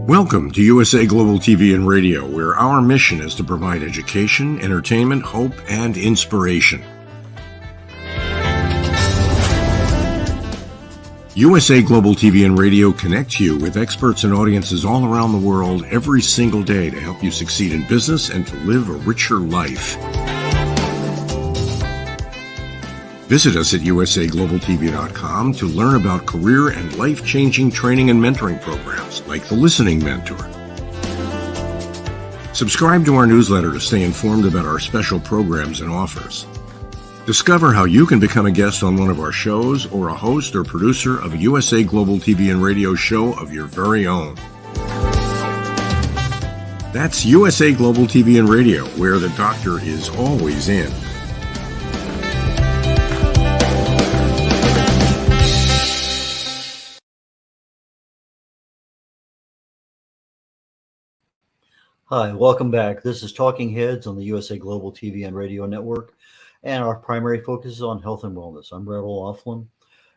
Welcome to USA Global TV and Radio, where our mission is to provide education, entertainment, hope, and inspiration. USA Global TV and Radio connects you with experts and audiences all around the world every single day to help you succeed in business and to live a richer life. Visit us at usaglobaltv.com to learn about career and life-changing training and mentoring programs like the Listening Mentor. Subscribe to our newsletter to stay informed about our special programs and offers. Discover how you can become a guest on one of our shows or a host or producer of a USA Global TV and Radio show of your very own. That's USA Global TV and Radio, where the doctor is always in. Hi, welcome back. This is Talking Heads on the USA Global TV and Radio Network, and our primary focus is on health and wellness. I'm red.olaughlin,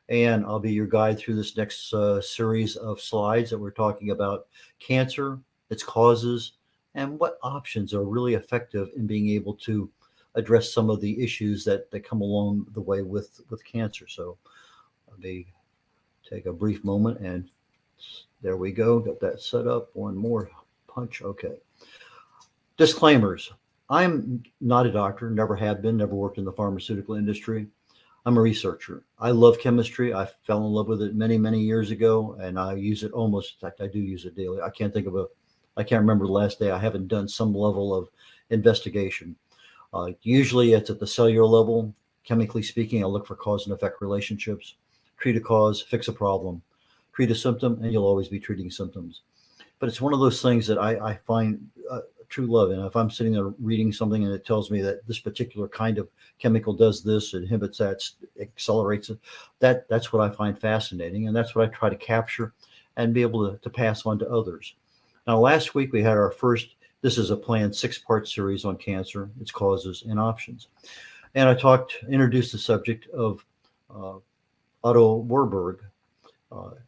and I'll be your guide through this next series of slides that we're talking about cancer, its causes, and what options are really effective in being able to address some of the issues that come along the way with cancer. So let me take a brief moment, and there we go. Got that set up. One more punch. Okay. Disclaimers. I'm not a doctor, never have been, never worked in the pharmaceutical industry. I'm a researcher. I love chemistry. I fell in love with it many, many years ago, and I use it almost, in fact, I do use it daily. I can't remember the last day I haven't done some level of investigation. Usually it's at the cellular level. Chemically speaking, I look for cause and effect relationships. Treat a cause, fix a problem. Treat a symptom, and you'll always be treating symptoms. But it's one of those things that I find true love. And if I'm sitting there reading something and it tells me that this particular kind of chemical does this, inhibits that, accelerates it, that's what I find fascinating. And that's what I try to capture and be able to pass on to others. Now, last week we had our first, this is a planned 6-part series on cancer, its causes and options. And I introduced the subject of Otto Warburg.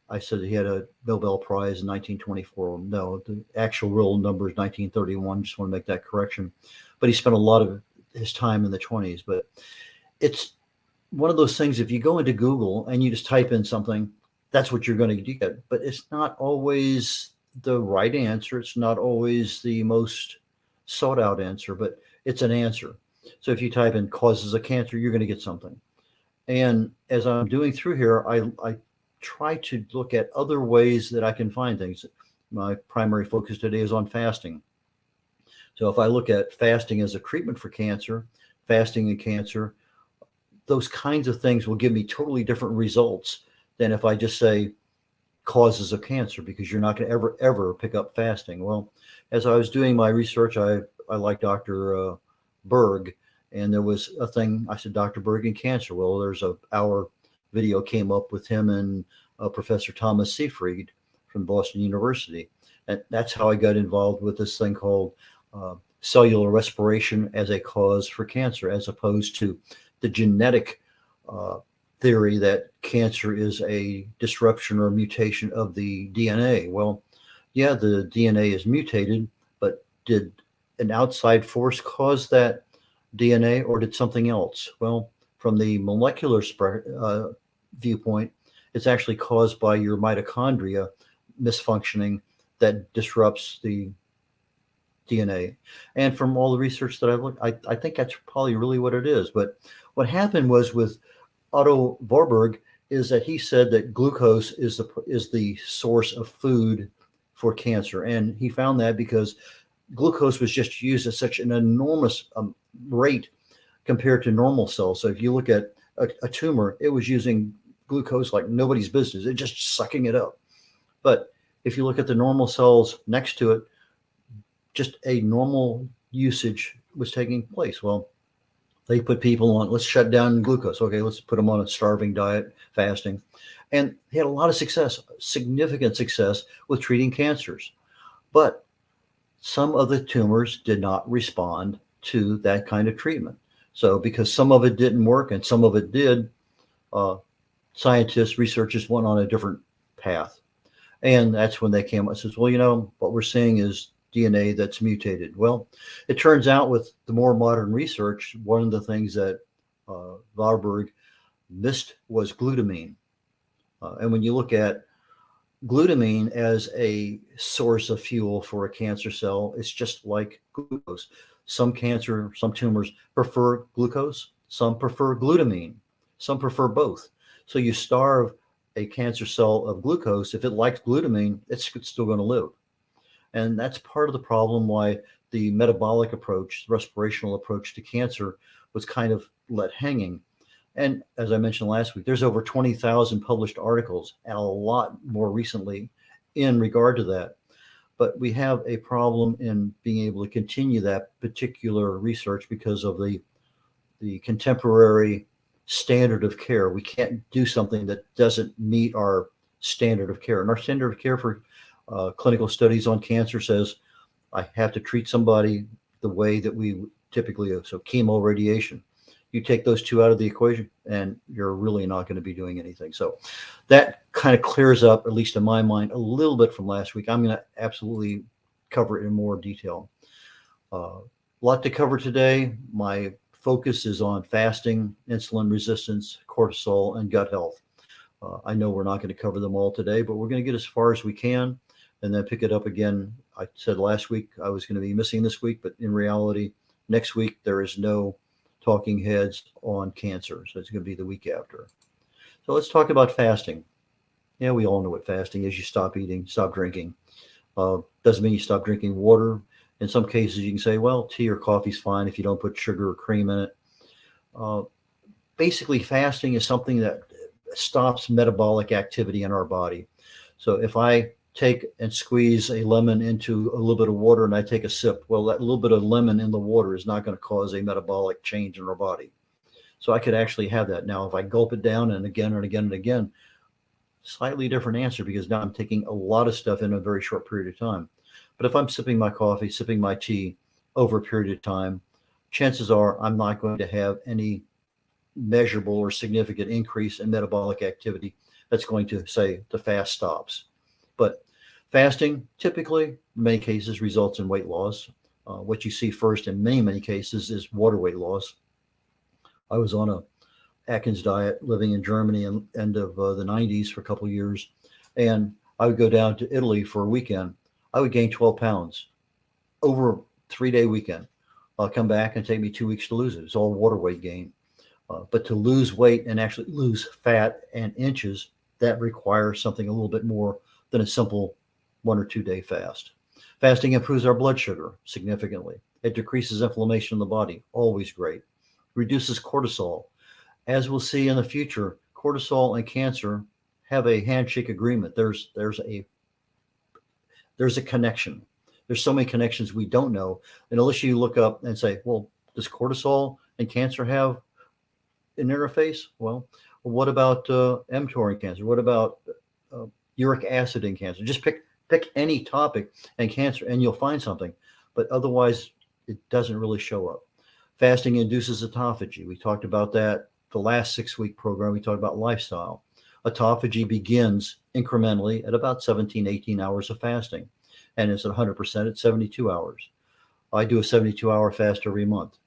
I said he had a Nobel Prize in 1924. No, the actual real number is 1931. Just want to make that correction. But he spent a lot of his time in the 20s. But it's one of those things, if you go into Google and you just type in something, that's what you're going to get. But it's not always the right answer. It's not always the most sought out answer, but it's an answer. So if you type in causes of cancer, you're going to get something. And as I'm doing through here, I try to look at other ways that I can find things. My primary focus today is on fasting. So if I look at fasting as a treatment for cancer, fasting and cancer, those kinds of things will give me totally different results than if I just say causes of cancer, because you're not going to ever pick up fasting. Well, as I was doing my research, I like Dr. Berg, and there was a thing, I said, Dr. Berg and cancer. Well, there's our video came up with him and Professor Thomas Seyfried from Boston University. And that's how I got involved with this thing called cellular respiration as a cause for cancer, as opposed to the genetic theory that cancer is a disruption or mutation of the DNA. Well, yeah, the DNA is mutated, but did an outside force cause that DNA, or did something else? Well, from the molecular viewpoint, it's actually caused by your mitochondria misfunctioning that disrupts the DNA. And from all the research that I've looked, I think that's probably really what it is. But what happened was with Otto Warburg is that he said that glucose is the source of food for cancer. And he found that because glucose was just used at such an enormous rate compared to normal cells. So if you look at a tumor, it was using glucose like nobody's business. It's just sucking it up. But if you look at the normal cells next to it, just a normal usage was taking place. Well, they put people on, let's shut down glucose. Okay, let's put them on a starving diet, fasting. And they had a lot of success, significant success with treating cancers. But some of the tumors did not respond to that kind of treatment. So because some of it didn't work and some of it did, scientists, researchers went on a different path. And that's when they came up and says, well, what we're seeing is DNA that's mutated. Well, it turns out with the more modern research, one of the things that Warburg missed was glutamine. And when you look at glutamine as a source of fuel for a cancer cell, it's just like glucose. Some tumors prefer glucose, some prefer glutamine, some prefer both. So you starve a cancer cell of glucose. If it likes glutamine, it's still going to live. And that's part of the problem why the metabolic approach, respirational approach to cancer was kind of let hanging. And as I mentioned last week, there's over 20,000 published articles and a lot more recently in regard to that. But we have a problem in being able to continue that particular research because of the contemporary standard of care. We can't do something that doesn't meet our standard of care. And our standard of care for clinical studies on cancer says I have to treat somebody the way that we typically do. So chemo, radiation. You take those two out of the equation and you're really not going to be doing anything. So that kind of clears up, at least in my mind, a little bit from last week. I'm going to absolutely cover it in more detail. A lot to cover today. My focus is on fasting, insulin resistance, cortisol, and gut health. I know we're not going to cover them all today, but we're going to get as far as we can and then pick it up again. I said last week I was going to be missing this week, but in reality, next week there is no talking heads on cancer. So it's going to be the week after. So let's talk about fasting. Yeah, we all know what fasting is. You stop eating, stop drinking. Doesn't mean you stop drinking water. In some cases, you can say, well, tea or coffee is fine if you don't put sugar or cream in it. Basically, fasting is something that stops metabolic activity in our body. So if I take and squeeze a lemon into a little bit of water and I take a sip, well, that little bit of lemon in the water is not going to cause a metabolic change in our body. So I could actually have that. Now, if I gulp it down and again and again and again, slightly different answer because now I'm taking a lot of stuff in a very short period of time. But if I'm sipping my coffee, sipping my tea over a period of time, chances are I'm not going to have any measurable or significant increase in metabolic activity that's going to say the fast stops. But fasting typically, in many cases, results in weight loss. What you see first in many cases is water weight loss. I was on a Atkins diet living in Germany in the end of the 90s for a couple of years. And I would go down to Italy for a weekend. I would gain 12 pounds over a 3-day weekend. I'll come back and take me 2 weeks to lose it. It's all water weight gain. But to lose weight and actually lose fat and inches, that requires something a little bit more than a simple 1 or 2 day fast. Fasting improves our blood sugar significantly. It decreases inflammation in the body, always great. Reduces cortisol. As we'll see in the future, cortisol and cancer have a handshake agreement. There's a connection. There's so many connections we don't know. And unless you look up and say, well, does cortisol and cancer have an interface? Well, what about mTOR in cancer? What about uric acid in cancer? Just pick any topic and cancer and you'll find something. But otherwise, it doesn't really show up. Fasting induces autophagy. We talked about that the last 6-week program. We talked about lifestyle. Autophagy begins incrementally at about 17, 18 hours of fasting. And it's at 100% at 72 hours. I do a 72-hour fast every month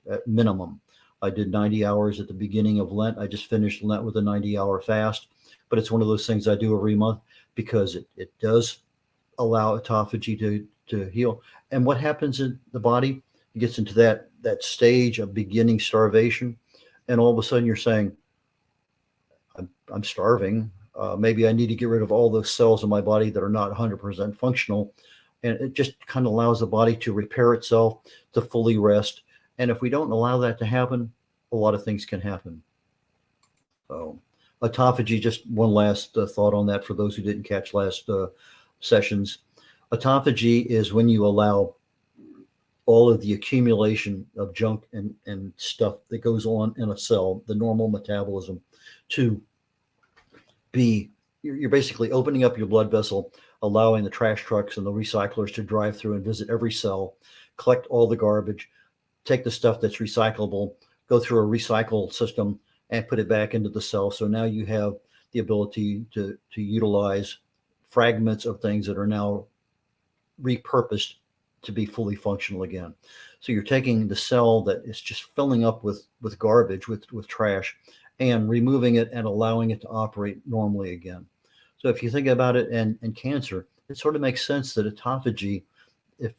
at minimum. I did 90 hours at the beginning of Lent. I just finished Lent with a 90-hour fast. But it's one of those things I do every month because it does allow autophagy to heal. And what happens in the body? It gets into that stage of beginning starvation. And all of a sudden you're saying, I'm starving. Maybe I need to get rid of all those cells in my body that are not 100% functional. And it just kind of allows the body to repair itself, to fully rest. And if we don't allow that to happen, a lot of things can happen. So autophagy, just one last thought on that for those who didn't catch last sessions. Autophagy is when you allow all of the accumulation of junk and stuff that goes on in a cell, the normal metabolism, to be, you're basically opening up your blood vessel, allowing the trash trucks and the recyclers to drive through and visit every cell, collect all the garbage, take the stuff that's recyclable, go through a recycle system and put it back into the cell. So now you have the ability to utilize fragments of things that are now repurposed to be fully functional again. So you're taking the cell that is just filling up with garbage, with trash, and removing it and allowing it to operate normally again. So if you think about it, and cancer, it sort of makes sense that autophagy, if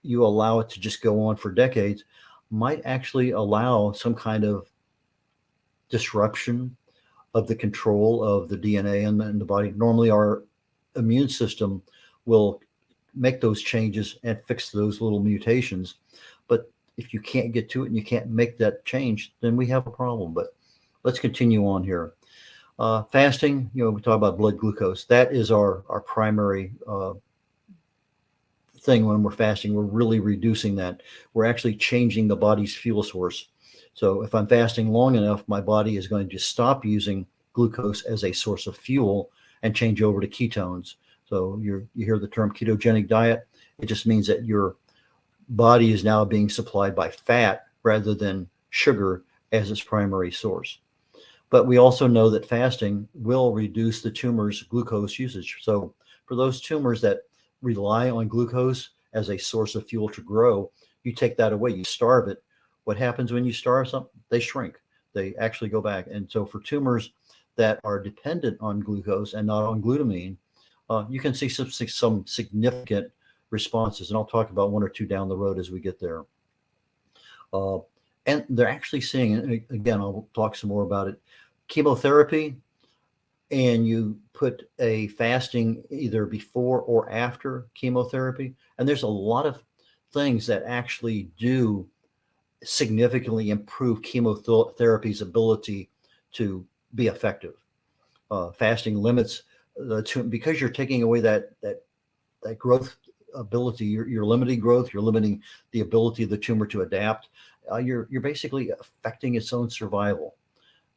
you allow it to just go on for decades, might actually allow some kind of disruption of the control of the DNA in the body. Normally, our immune system will make those changes and fix those little mutations. But if you can't get to it and you can't make that change, then we have a problem. But let's continue on here. Fasting, we talk about blood glucose. That is our primary thing when we're fasting. We're really reducing that. We're actually changing the body's fuel source. So if I'm fasting long enough, my body is going to stop using glucose as a source of fuel and change over to ketones. So you hear the term ketogenic diet. It just means that your body is now being supplied by fat rather than sugar as its primary source. But we also know that fasting will reduce the tumor's glucose usage. So for those tumors that rely on glucose as a source of fuel to grow, you take that away, you starve it. What happens when you starve something? They shrink. They actually go back. And so for tumors that are dependent on glucose and not on glutamine, you can see some significant responses. And I'll talk about one or two down the road as we get there. And they're actually seeing, and again, I'll talk some more about it, chemotherapy, and you put a fasting either before or after chemotherapy. And there's a lot of things that actually do significantly improve chemotherapy's ability to be effective. Fasting limits the tumor, because you're taking away that growth ability. You're limiting growth. You're limiting the ability of the tumor to adapt. You're basically affecting its own survival.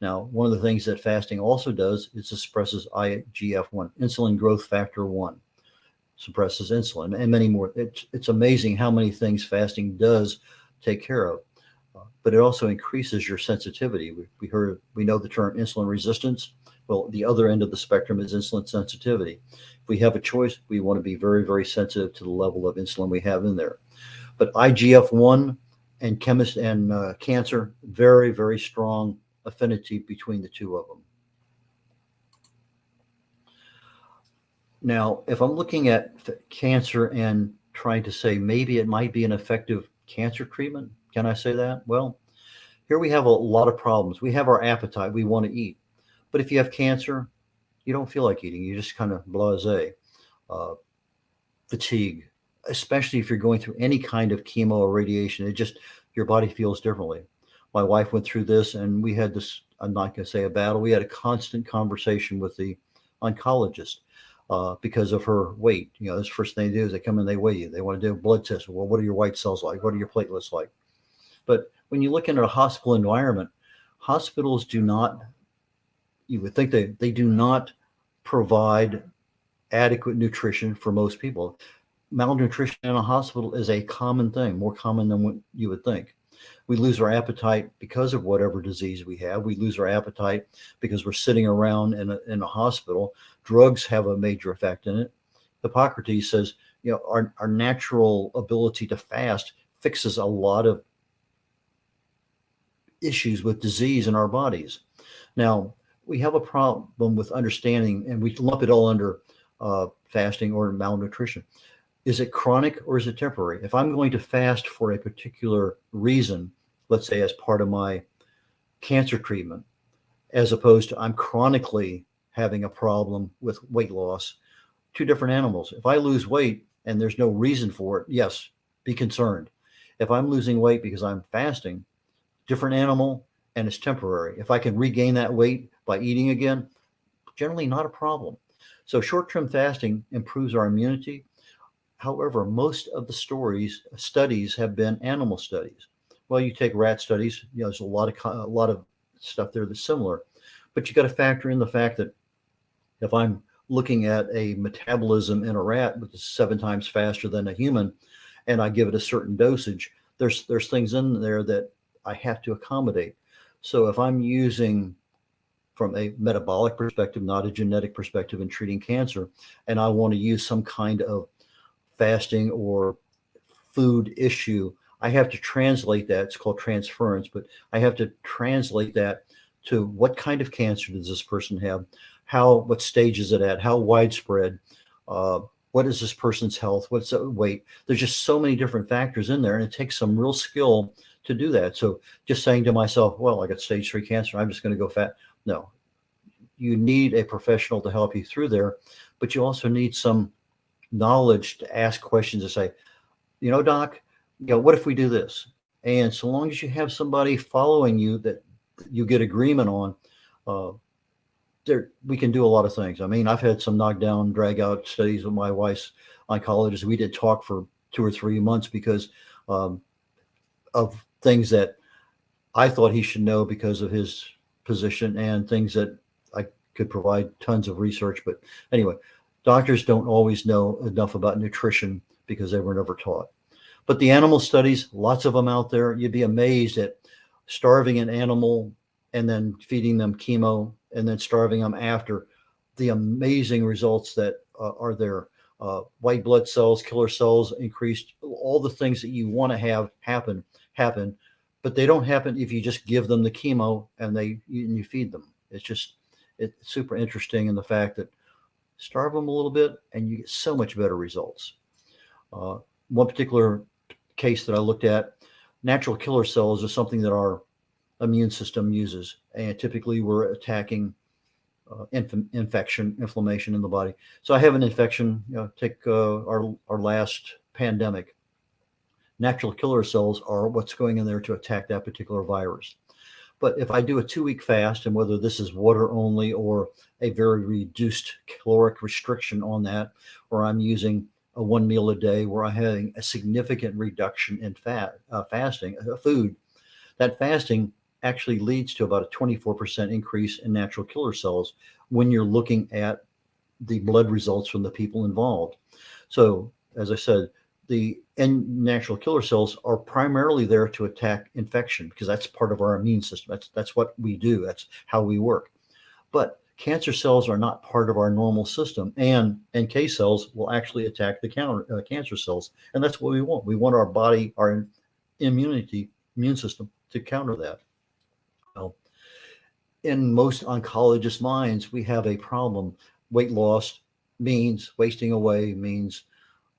Now, one of the things that fasting also does is it suppresses IGF-1, insulin growth factor 1, suppresses insulin, and many more. It's amazing how many things fasting does take care of. But it also increases your sensitivity. We know the term insulin resistance. Well, the other end of the spectrum is insulin sensitivity. If we have a choice, we want to be very, very sensitive to the level of insulin we have in there. But IGF-1 and cancer, very, very strong affinity between the two of them. Now, if I'm looking at cancer and trying to say maybe it might be an effective cancer treatment, can I say that? Well, here we have a lot of problems. We have our appetite. We want to eat. But if you have cancer, you don't feel like eating. You just kind of blasé. Fatigue, especially if you're going through any kind of chemo or radiation, your body feels differently. My wife went through this, and we had this, I'm not going to say a battle. We had a constant conversation with the oncologist because of her weight. This first thing they do is they come in, they weigh you. They want to do a blood test. Well, what are your white cells like? What are your platelets like? But when you look into a hospital environment, hospitals do not, you would think they do not provide adequate nutrition for most people. Malnutrition in a hospital is a common thing, more common than what you would think. We lose our appetite because of whatever disease we have. We lose our appetite because we're sitting around in a hospital. Drugs have a major effect in it. Hippocrates says, our natural ability to fast fixes a lot of issues with disease in our bodies. Now, we have a problem with understanding, and we lump it all under fasting or malnutrition. Is it chronic or is it temporary? If I'm going to fast for a particular reason, let's say as part of my cancer treatment, as opposed to I'm chronically having a problem with weight loss, two different animals. If I lose weight and there's no reason for it, yes, be concerned. If I'm losing weight because I'm fasting, different animal, and it's temporary. If I can regain that weight by eating again, generally not a problem. So short-term fasting improves our immunity. However, most of the studies have been animal studies. Well, you take rat studies, there's a lot of stuff there that's similar, but you got to factor in the fact that if I'm looking at a metabolism in a rat, which is 7 times faster than a human, and I give it a certain dosage, there's things in there that I have to accommodate. So if I'm using from a metabolic perspective, not a genetic perspective in treating cancer, and I want to use some kind of fasting or food issue, I have to translate that. It's called transference, but I have to translate that to what kind of cancer does this person have? What stage is it at? How widespread? Uh, what is this person's health? What's the weight? There's just so many different factors in there, and it takes some real skill to do that. So just saying to myself, well, I got stage 3 cancer, I'm just going to go fat. No, you need a professional to help you through there, but you also need some knowledge to ask questions to say, doc, what if we do this? And so long as you have somebody following you that you get agreement on, uh, we can do a lot of things. I mean, I've had some knockdown, drag out studies with my wife's oncologist. We did talk for 2 or 3 months because um, of things that I thought he should know because of his position and things that I could provide tons of research. But anyway, doctors don't always know enough about nutrition because they were never taught. But the animal studies, lots of them out there. You'd be amazed at starving an animal and then feeding them chemo and then starving them after. The amazing results that are there. White blood cells, killer cells increased, all the things that you want to have happen, but they don't happen if you just give them the chemo and you feed them. It's super interesting in the fact that starve them a little bit and you get so much better results. One particular case that I looked at, natural killer cells is something that our immune system uses, and typically we're attacking inflammation in the body. So I have an infection. Take our last pandemic. Natural killer cells are what's going in there to attack that particular virus. But if I do a 2-week fast, and whether this is water only or a very reduced caloric restriction on that, or I'm using a 1 meal a day where I'm having a significant reduction in food, that fasting actually leads to about a 24% increase in natural killer cells when you're looking at the blood results from the people involved. So, as I said, the natural killer cells are primarily there to attack infection because that's part of our immune system. That's what we do. That's how we work. But cancer cells are not part of our normal system, and NK cells will actually attack the cancer cells, and that's what we want. We want our body, our immune system, to counter that. Well, in most oncologists' minds, we have a problem. Weight loss means wasting away, means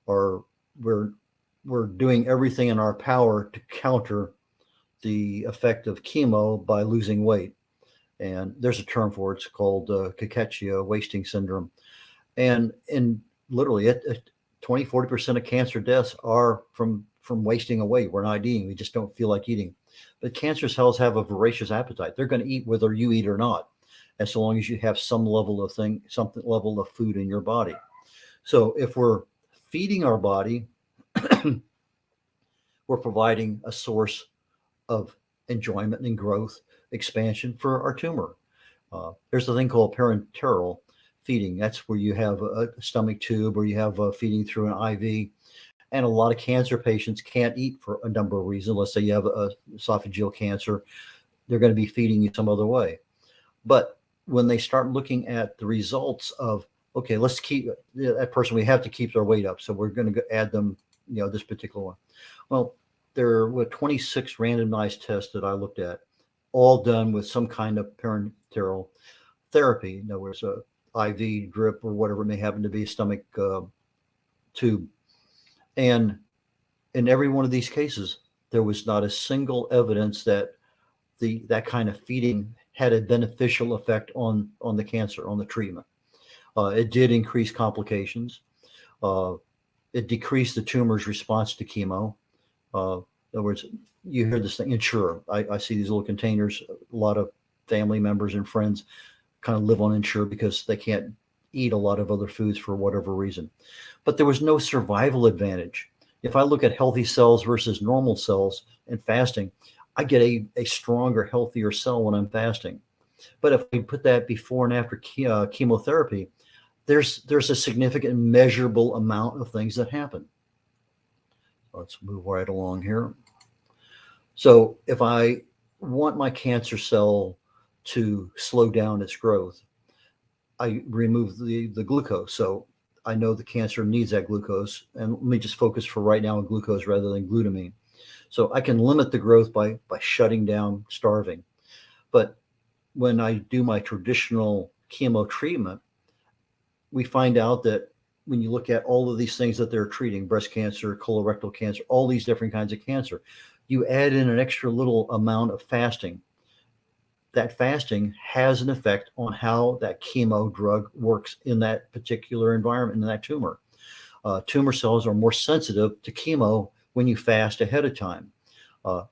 or we're doing everything in our power to counter the effect of chemo by losing weight. And there's a term for it. It's called cachexia, wasting syndrome. And literally 20-40% of cancer deaths are from wasting away. We're not eating. We just don't feel like eating. But cancer cells have a voracious appetite. They're going to eat whether you eat or not, as long as you have some level of food in your body. So if we're feeding our body, we're providing a source of enjoyment and growth, expansion for our tumor. There's a thing called parenteral feeding. That's where you have a stomach tube or you have feeding through an IV. And a lot of cancer patients can't eat for a number of reasons. Let's say you have esophageal cancer, they're going to be feeding you some other way. But when they start looking at the results of, okay, let's keep that person, we have to keep their weight up. So we're going to add them, this particular one. Well, there were 26 randomized tests that I looked at, all done with some kind of parenteral therapy. In other words, a IV drip or whatever it may happen to be, a stomach tube. And in every one of these cases, there was not a single evidence that that kind of feeding had a beneficial effect on the cancer, on the treatment. It did increase complications. It decreased the tumor's response to chemo. In other words, you hear this thing, Ensure. I see these little containers. A lot of family members and friends kind of live on Ensure because they can't eat a lot of other foods for whatever reason. But there was no survival advantage. If I look at healthy cells versus normal cells in fasting, I get a stronger, healthier cell when I'm fasting. But if we put that before and after chemotherapy, there's a significant measurable amount of things that happen. Let's move right along here. So if I want my cancer cell to slow down its growth. I remove the glucose. So I know the cancer needs that glucose. And let me just focus for right now on glucose rather than glutamine. So I can limit the growth by shutting down starving. But when I do my traditional chemo treatment, we find out that when you look at all of these things that they're treating, breast cancer, colorectal cancer, all these different kinds of cancer, you add in an extra little amount of fasting. That fasting has an effect on how that chemo drug works in that particular environment, in that tumor. Tumor cells are more sensitive to chemo when you fast ahead of time.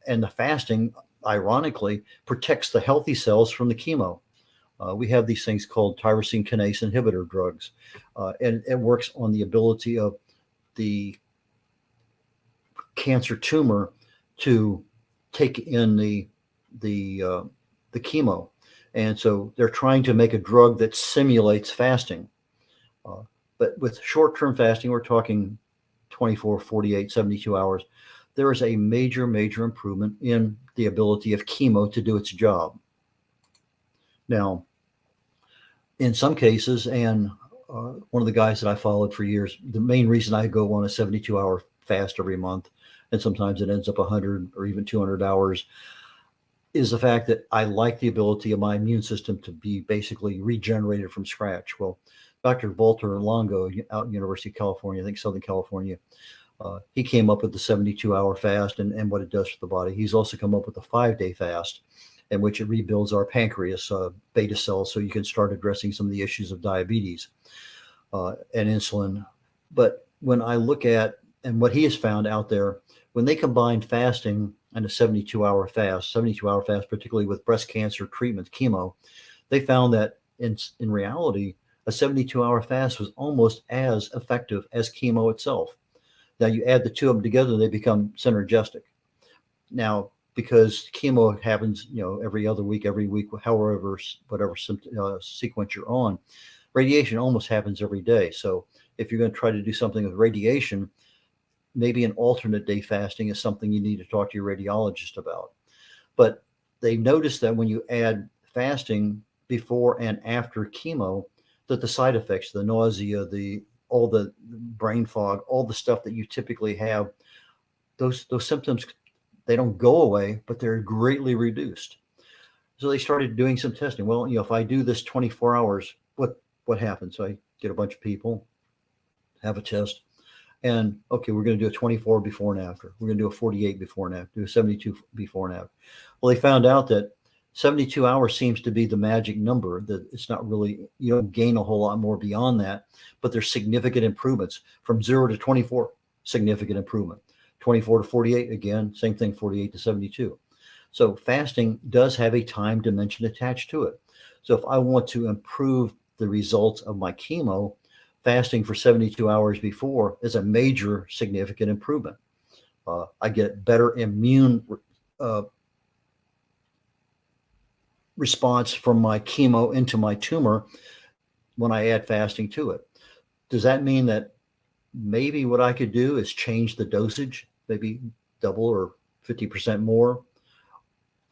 And the fasting, ironically, protects the healthy cells from the chemo. We have these things called tyrosine kinase inhibitor drugs, and it works on the ability of the cancer tumor to take in the chemo. And so they're trying to make a drug that simulates fasting. But with short-term fasting, we're talking 24, 48, 72 hours, there is a major, major improvement in the ability of chemo to do its job. Now, in some cases, and one of the guys that I followed for years, the main reason I go on a 72-hour fast every month, and sometimes it ends up 100 or even 200 hours, is the fact that I like the ability of my immune system to be basically regenerated from scratch. Well, Dr. Walter Longo out in University of California, I think Southern California, he came up with the 72-hour fast and what it does for the body. He's also come up with a 5-day fast in which it rebuilds our pancreas beta cells so you can start addressing some of the issues of diabetes and insulin. But when I look at, and what he has found out there, when they combine fasting and a 72-hour fast, particularly with breast cancer treatment, chemo, they found that in reality, a 72-hour fast was almost as effective as chemo itself. Now you add the two of them together, they become synergistic. Now, because chemo happens, every other week, every week, however, whatever sequence you're on, radiation almost happens every day. So if you're going to try to do something with radiation, maybe an alternate day fasting is something you need to talk to your radiologist about. But they noticed that when you add fasting before and after chemo, that the side effects, the nausea, all the brain fog, all the stuff that you typically have, those symptoms, they don't go away, but they're greatly reduced. So they started doing some testing. Well, if I do this 24 hours, what happens? So I get a bunch of people, have a test, and okay, we're going to do a 24 before and after. We're going to do a 48 before and after, do a 72 before and after. Well, they found out that 72 hours seems to be the magic number, that it's not really, you don't gain a whole lot more beyond that, but there's significant improvements from 0 to 24, significant improvement. 24 to 48, again, same thing, 48 to 72. So fasting does have a time dimension attached to it. So if I want to improve the results of my chemo, fasting for 72 hours before is a major significant improvement. I get better immune response from my chemo into my tumor when I add fasting to it. Does that mean that maybe what I could do is change the dosage, maybe double or 50% more?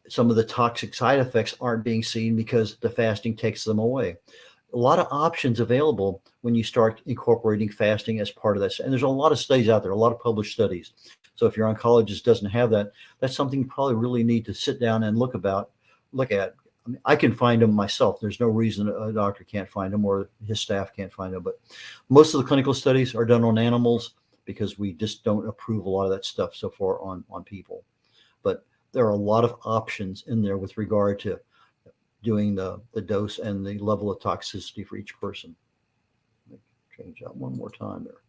Some of the toxic side effects aren't being seen because the fasting takes them away. A lot of options available when you start incorporating fasting as part of that. And there's a lot of studies out there, a lot of published studies. So if your oncologist doesn't have that, that's something you probably really need to sit down and look at. I mean, I can find them myself. There's no reason a doctor can't find them or his staff can't find them. But most of the clinical studies are done on animals because we just don't approve a lot of that stuff so far on people. But there are a lot of options in there with regard to doing the dose and the level of toxicity for each person. Let me change that one more time there.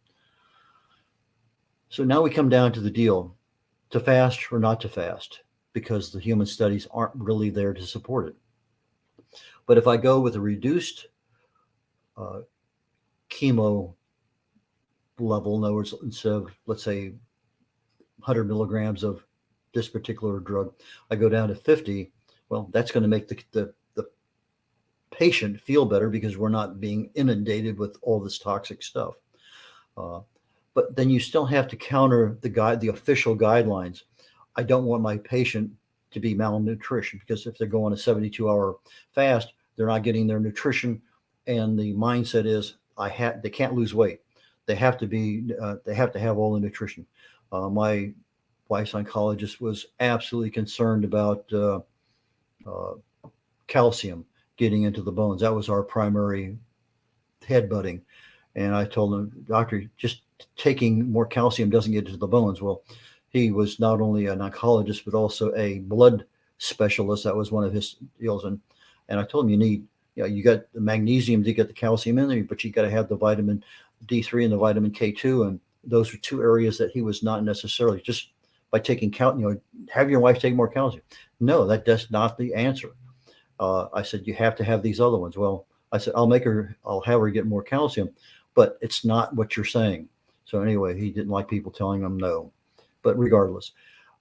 So now we come down to the deal, to fast or not to fast, because the human studies aren't really there to support it. But if I go with a reduced chemo level, in other words, instead of, let's say, 100 milligrams of this particular drug, I go down to 50, well, that's going to make the patient feel better because we're not being inundated with all this toxic stuff. But then you still have to counter the official guidelines. I don't want my patient to be malnutrition, because if they're going a 72-hour fast, they're not getting their nutrition, and the mindset is they can't lose weight. They have to have all the nutrition. My wife's oncologist was absolutely concerned about uh, calcium getting into the bones. That was our primary headbutting. And I told him, doctor, just taking more calcium doesn't get into the bones. Well, he was not only an oncologist, but also a blood specialist. That was one of his deals. And I told him, you got the magnesium to get the calcium in there, but you got to have the vitamin D3 and the vitamin K2. And those are two areas that he was not necessarily just by taking have your wife take more calcium. No, that's not the answer. I said, you have to have these other ones. Well, I said, I'll have her get more calcium, but it's not what you're saying. So anyway, he didn't like people telling him no, but regardless.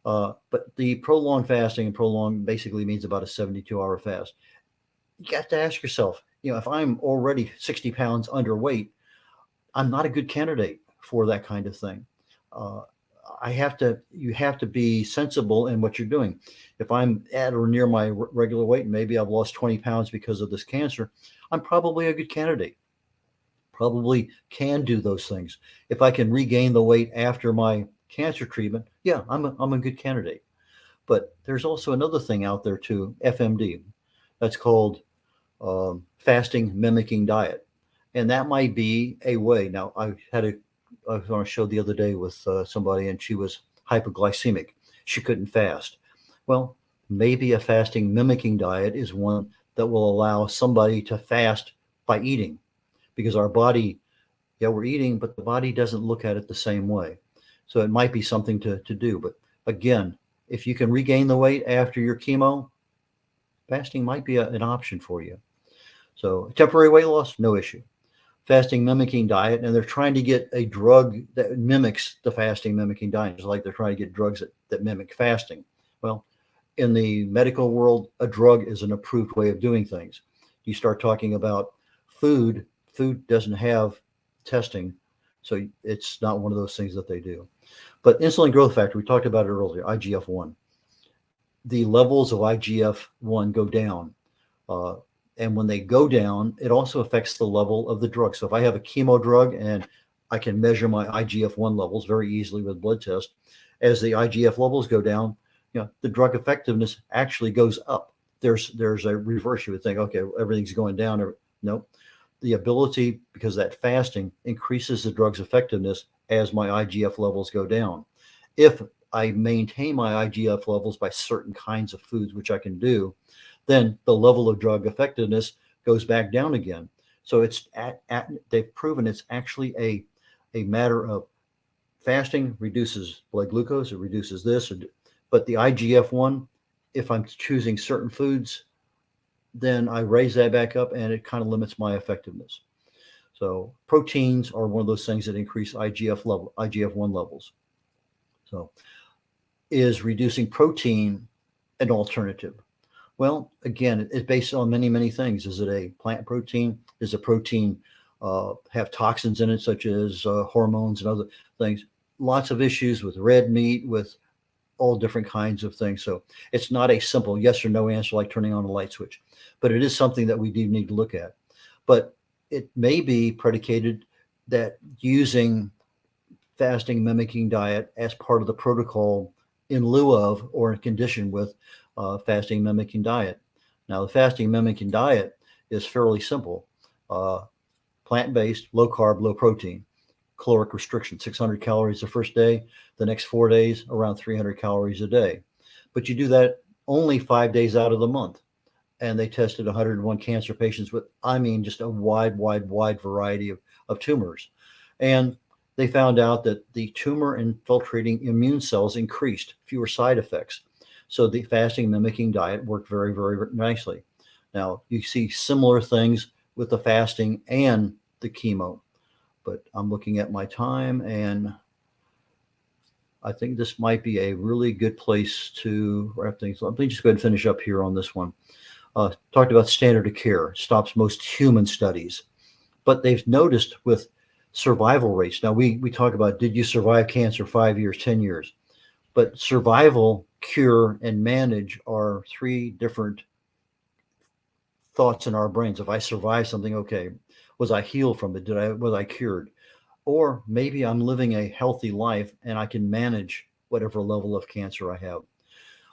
But the prolonged fasting, and prolonged basically means about a 72-hour fast. You got to ask yourself, if I'm already 60 pounds underweight, I'm not a good candidate for that kind of thing. You have to be sensible in what you're doing. If I'm at or near my regular weight, and maybe I've lost 20 pounds because of this cancer, I'm probably a good candidate. Probably can do those things. If I can regain the weight after my cancer treatment, yeah, I'm a good candidate. But there's also another thing out there too, FMD. That's called fasting mimicking diet. And that might be a way. Now, I was on a show the other day with somebody, and she was hypoglycemic. She couldn't fast. Well, maybe a fasting mimicking diet is one that will allow somebody to fast by eating, because our body, we're eating, but the body doesn't look at it the same way. So it might be something to do. But again, if you can regain the weight after your chemo, fasting might be an option for you. So temporary weight loss, no issue. Fasting mimicking diet, and they're trying to get a drug that mimics the fasting mimicking diet, just like they're trying to get drugs that mimic fasting. Well, in the medical world, a drug is an approved way of doing things. You start talking about food doesn't have testing, so it's not one of those things that they do. But insulin growth factor, we talked about it earlier, IGF-1. The levels of IGF-1 go down. And when they go down, it also affects the level of the drug. So if I have a chemo drug and I can measure my IGF-1 levels very easily with blood test, as the IGF levels go down, the drug effectiveness actually goes up. There's a reverse. You would think, okay, everything's going down. Nope. The ability, because that fasting increases the drug's effectiveness as my IGF levels go down. If I maintain my IGF levels by certain kinds of foods, which I can do, then the level of drug effectiveness goes back down again. So it's they've proven it's actually a matter of fasting reduces blood glucose, it reduces this, but the IGF-1, if I'm choosing certain foods, then I raise that back up and it kind of limits my effectiveness. So proteins are one of those things that increase IGF-1 levels. So is reducing protein an alternative? Well, again, it's based on many, many things. Is it a plant protein? Does a protein have toxins in it, such as hormones and other things? Lots of issues with red meat, with all different kinds of things. So it's not a simple yes or no answer like turning on a light switch, but it is something that we do need to look at. But it may be predicated that using fasting mimicking diet as part of the protocol in lieu of or in condition with fasting mimicking diet. Now, the fasting mimicking diet is fairly simple. Plant-based, low carb, low protein, caloric restriction, 600 calories the first day, the next 4 days, around 300 calories a day. But you do that only 5 days out of the month. And they tested 101 cancer patients with, just a wide variety of tumors. And they found out that the tumor infiltrating immune cells increased, fewer side effects. So the fasting mimicking diet worked very, very nicely. Now, you see similar things with the fasting and the chemo. But I'm looking at my time, and I think this might be a really good place to wrap things up. Let me just go ahead and finish up here on this one. Talked about standard of care, stops most human studies. But they've noticed with survival rates. Now, we talk about, did you survive cancer 5 years, 10 years? But survival, cure, and manage are three different thoughts in our brains. If I survive something, okay, was I healed from it? Was I cured? Or maybe I'm living a healthy life and I can manage whatever level of cancer I have.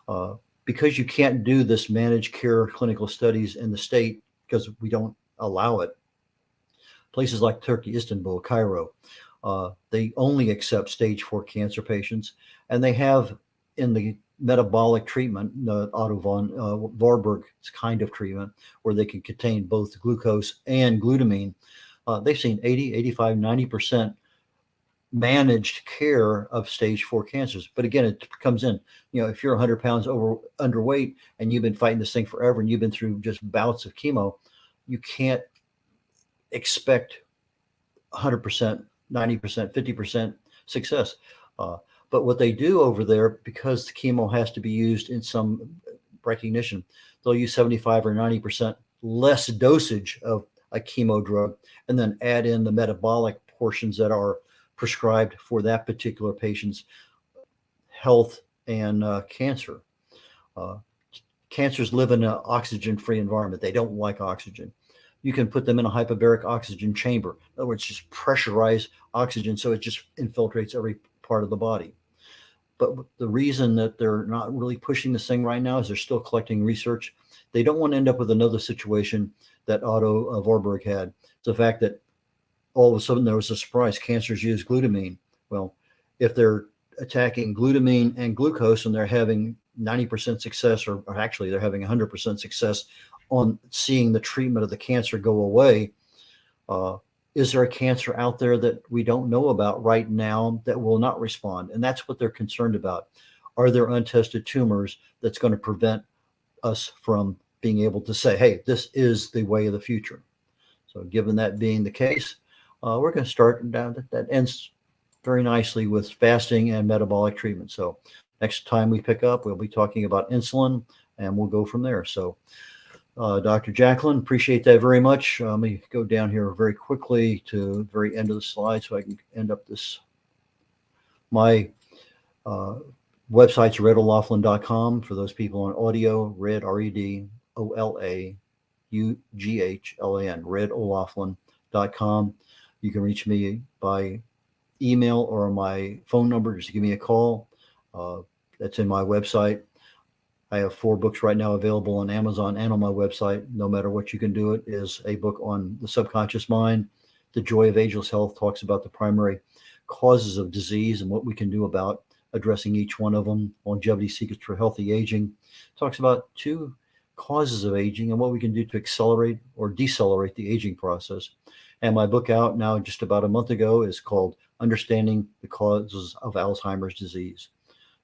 Uh, because you can't do this managed care clinical studies in the state because we don't allow it. Places like Turkey, Istanbul, Cairo, they only accept stage 4 cancer patients, and they have in the metabolic treatment, Otto von Warburg's kind of treatment, where they can contain both glucose and glutamine. They've seen 80, 85, 90% managed care of stage 4 cancers. But again, it comes in, if you're 100 pounds underweight and you've been fighting this thing forever and you've been through just bouts of chemo, you can't expect 100%, 90%, 50% success. But what they do over there, because the chemo has to be used in some recognition, they'll use 75 or 90% less dosage of a chemo drug and then add in the metabolic portions that are prescribed for that particular patient's health and cancer. Cancers live in an oxygen-free environment. They don't like oxygen. You can put them in a hyperbaric oxygen chamber. In other words, just pressurize oxygen so it just infiltrates every part of the body. But the reason that they're not really pushing this thing right now is they're still collecting research. They don't want to end up with another situation that Otto Warburg had. It's the fact that all of a sudden there was a surprise. Cancers use glutamine. Well, if they're attacking glutamine and glucose and they're having 90% success, or actually they're having 100% success on seeing the treatment of the cancer go away, is there a cancer out there that we don't know about right now that will not respond? And that's what they're concerned about. Are there untested tumors that's going to prevent us from being able to say, hey, this is the way of the future? So given that being the case, we're going to start down. That ends very nicely with fasting and metabolic treatment. So next time we pick up, we'll be talking about insulin, and we'll go from there. So Dr. Jacqueline, appreciate that very much. Let me go down here very quickly to the very end of the slide so I can end up this. My website's red.olaughlin.com for those people on audio, red, REDOLAUGHLAN, red.olaughlin.com. You can reach me by email or my phone number. Just give me a call. That's in my website. I have 4 books right now available on Amazon and on my website. No matter what you can do it is a book on the subconscious mind. The Joy of Ageless Health talks about the primary causes of disease and what we can do about addressing each one of them. Longevity Secrets for Healthy Aging talks about 2 causes of aging and what we can do to accelerate or decelerate the aging process. And my book out now just about a month ago is called Understanding the Causes of Alzheimer's Disease.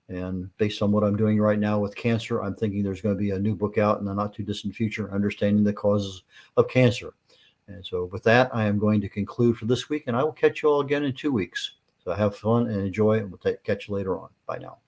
And based on what I'm doing right now with cancer, I'm thinking there's going to be a new book out in the not too distant future, Understanding the Causes of Cancer. And so with that, I am going to conclude for this week, and I will catch you all again in 2 weeks. So have fun and enjoy, and we'll catch you later on. Bye now.